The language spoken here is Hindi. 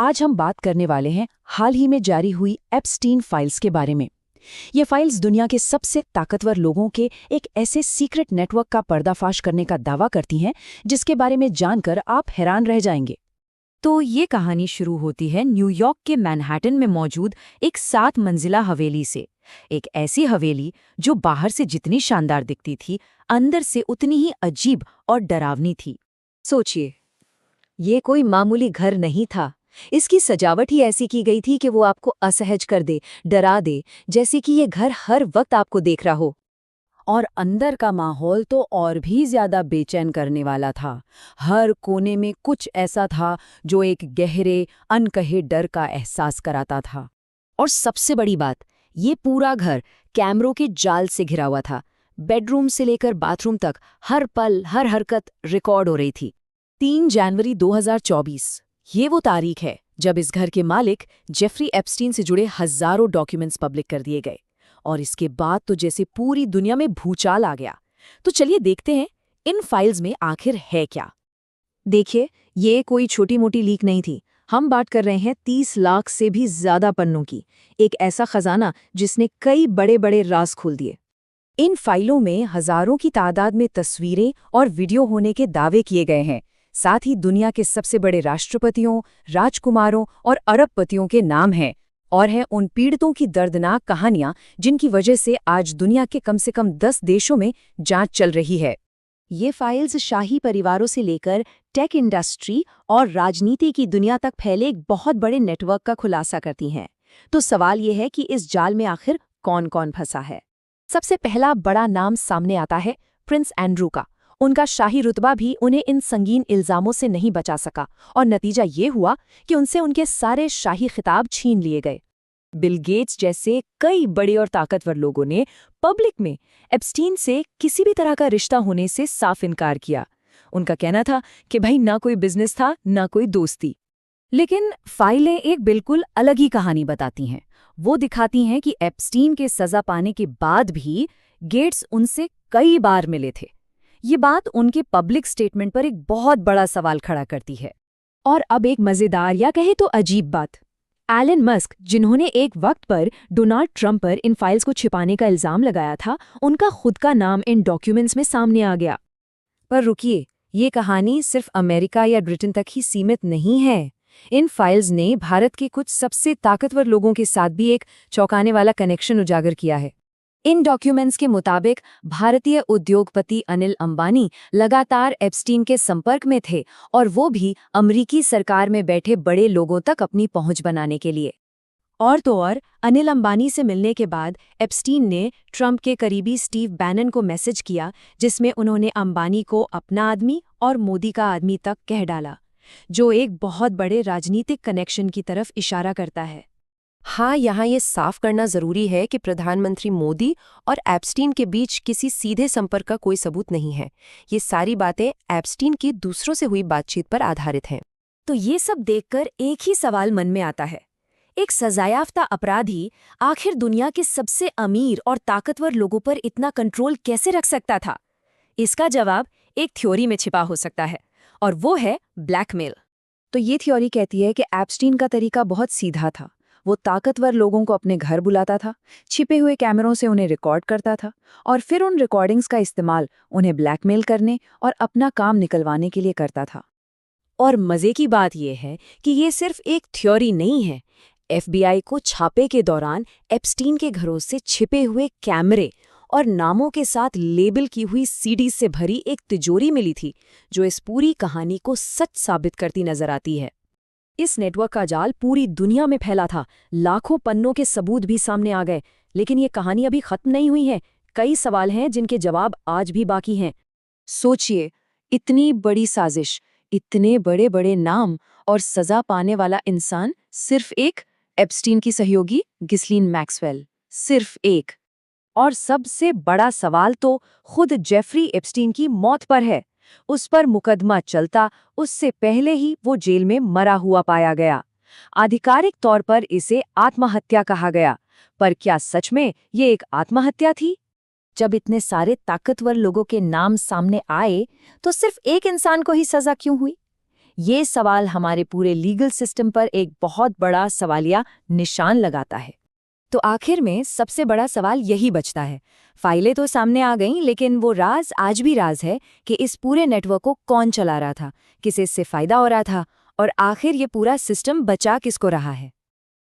आज हम बात करने वाले हैं हाल ही में जारी हुई एप्स्टीन फाइल्स के बारे में। ये फाइल्स दुनिया के सबसे ताकतवर लोगों के एक ऐसे सीक्रेट नेटवर्क का पर्दाफाश करने का दावा करती हैं जिसके बारे में जानकर आप हैरान रह जाएंगे। तो ये कहानी शुरू होती है न्यूयॉर्क के मैनहट्टन में मौजूद एक 7 मंजिला हवेली से। एक ऐसी हवेली जो बाहर से जितनी शानदार दिखती थी, अंदर से उतनी ही अजीब और डरावनी थी। सोचिए, ये कोई मामूली घर नहीं था। इसकी सजावट ही ऐसी की गई थी कि वो आपको असहज कर दे, डरा दे, जैसे कि ये घर हर वक्त आपको देख रहा हो। और अंदर का माहौल तो और भी ज्यादा बेचैन करने वाला था। हर कोने में कुछ ऐसा था जो एक गहरे, अनकहे डर का एहसास कराता था। और सबसे बड़ी बात, ये पूरा घर कैमरों के जाल से घिरा हुआ था। बेडरूम से लेकर बाथरूम तक हर पल, हर हरकत रिकॉर्ड हो रही थी। 3 जनवरी 2024 ये वो तारीख है जब इस घर के मालिक जेफरी एप्स्टीन से जुड़े हजारों डॉक्यूमेंट्स पब्लिक कर दिए गए। और इसके बाद तो जैसे पूरी दुनिया में भूचाल आ गया। तो चलिए देखते हैं इन फाइल्स में आखिर है क्या। देखिए, ये कोई छोटी मोटी लीक नहीं थी। हम बात कर रहे हैं 30 लाख से भी ज्यादा पन्नों की। एक ऐसा खजाना जिसने कई बड़े बड़े राज खोल दिए। इन फाइलों में हजारों की तादाद में तस्वीरें और वीडियो होने के दावे किए गए हैं। साथ ही दुनिया के सबसे बड़े राष्ट्रपतियों, राजकुमारों और अरबपतियों के नाम हैं। और हैं उन पीड़ितों की दर्दनाक कहानियां जिनकी वजह से आज दुनिया के कम से कम 10 देशों में जांच चल रही है। ये फाइल्स शाही परिवारों से लेकर टेक इंडस्ट्री और राजनीति की दुनिया तक फैले एक बहुत बड़े नेटवर्क का खुलासा करती हैं। तो सवाल ये है कि इस जाल में आखिर कौन-कौन फंसा है। सबसे पहला बड़ा नाम सामने आता है प्रिंस एंड्रू का। उनका शाही रुतबा भी उन्हें इन संगीन इल्जामों से नहीं बचा सका और नतीजा ये हुआ कि उनसे उनके सारे शाही खिताब छीन लिए गए। बिल गेट्स जैसे कई बड़े और ताकतवर लोगों ने पब्लिक में एप्स्टीन से किसी भी तरह का रिश्ता होने से साफ इनकार किया। उनका कहना था कि भाई ना कोई बिजनेस था, ना कोई दोस्ती। लेकिन फाइलें एक बिल्कुल अलग ही कहानी बताती हैं। वो दिखाती हैं कि एप्स्टीन के सजा पाने के बाद भी गेट्स उनसे कई बार मिले थे। ये बात उनके पब्लिक स्टेटमेंट पर एक बहुत बड़ा सवाल खड़ा करती है। और अब एक मजेदार या कहे तो अजीब बात, एलन मस्क, जिन्होंने एक वक्त पर डोनाल्ड ट्रंप पर इन फाइल्स को छिपाने का इल्जाम लगाया था, उनका खुद का नाम इन डॉक्यूमेंट्स में सामने आ गया। पर रुकिए, ये कहानी सिर्फ अमेरिका या ब्रिटेन तक ही सीमित नहीं है। इन फाइल्स ने भारत के कुछ सबसे ताकतवर लोगों के साथ भी एक चौंकाने वाला कनेक्शन उजागर किया है। इन डॉक्यूमेंट्स के मुताबिक भारतीय उद्योगपति अनिल अंबानी लगातार एप्स्टीन के संपर्क में थे, और वो भी अमेरिकी सरकार में बैठे बड़े लोगों तक अपनी पहुंच बनाने के लिए। और तो और अनिल अंबानी से मिलने के बाद एप्स्टीन ने ट्रंप के करीबी स्टीव बैनन को मैसेज किया, जिसमें उन्होंने अंबानी को अपना आदमी और मोदी का आदमी तक कह डाला, जो एक बहुत बड़े राजनीतिक कनेक्शन की तरफ इशारा करता है। हाँ, यहाँ ये साफ करना जरूरी है कि प्रधानमंत्री मोदी और एप्स्टीन के बीच किसी सीधे संपर्क का कोई सबूत नहीं है। ये सारी बातें एप्स्टीन की दूसरों से हुई बातचीत पर आधारित हैं। तो ये सब देखकर एक ही सवाल मन में आता है, एक सजायाफ्ता अपराधी आखिर दुनिया के सबसे अमीर और ताकतवर लोगों पर इतना कंट्रोल कैसे रख सकता था? इसका जवाब एक थ्योरी में छिपा हो सकता है, और वो है ब्लैकमेल। तो ये थ्योरी कहती है कि एप्स्टीन का तरीका बहुत सीधा था। वो ताकतवर लोगों को अपने घर बुलाता था, छिपे हुए कैमरों से उन्हें रिकॉर्ड करता था, और फिर उन रिकॉर्डिंग्स का इस्तेमाल उन्हें ब्लैकमेल करने और अपना काम निकलवाने के लिए करता था। और मजे की बात यह है कि ये सिर्फ एक थ्योरी नहीं है। FBI को छापे के दौरान एप्स्टीन के घरों से छिपे हुए कैमरे और नामों के साथ लेबल की हुई सीडी से भरी एक तिजोरी मिली थी, जो इस पूरी कहानी को सच साबित करती नजर आती है। इस नेटवर्क का जाल पूरी दुनिया में फैला था। लाखों पन्नों के सबूत भी सामने आ गए। लेकिन ये कहानी अभी खत्म नहीं हुई है। कई सवाल हैं जिनके जवाब आज भी बाकी हैं। सोचिए, इतनी बड़ी साजिश, इतने बड़े बड़े नाम और सजा पाने वाला इंसान सिर्फ एक, एप्स्टीन की सहयोगी गिस्लीन मैक्सवेल, सिर्फ एक। और सबसे बड़ा सवाल तो खुद जेफरी एप्स्टीन की मौत पर है। उस पर मुकदमा चलता उससे पहले ही वो जेल में मरा हुआ पाया गया। आधिकारिक तौर पर इसे आत्महत्या कहा गया, पर क्या सच में ये एक आत्महत्या थी? जब इतने सारे ताकतवर लोगों के नाम सामने आए, तो सिर्फ एक इंसान को ही सजा क्यों हुई? ये सवाल हमारे पूरे लीगल सिस्टम पर एक बहुत बड़ा सवालिया निशान लगाता है। तो आखिर में सबसे बड़ा सवाल यही बचता है। फाइलें तो सामने आ गईं, लेकिन वो राज आज भी राज है कि इस पूरे नेटवर्क को कौन चला रहा था, किसे इससे फायदा हो रहा था, और आखिर ये पूरा सिस्टम बचा किसको रहा है।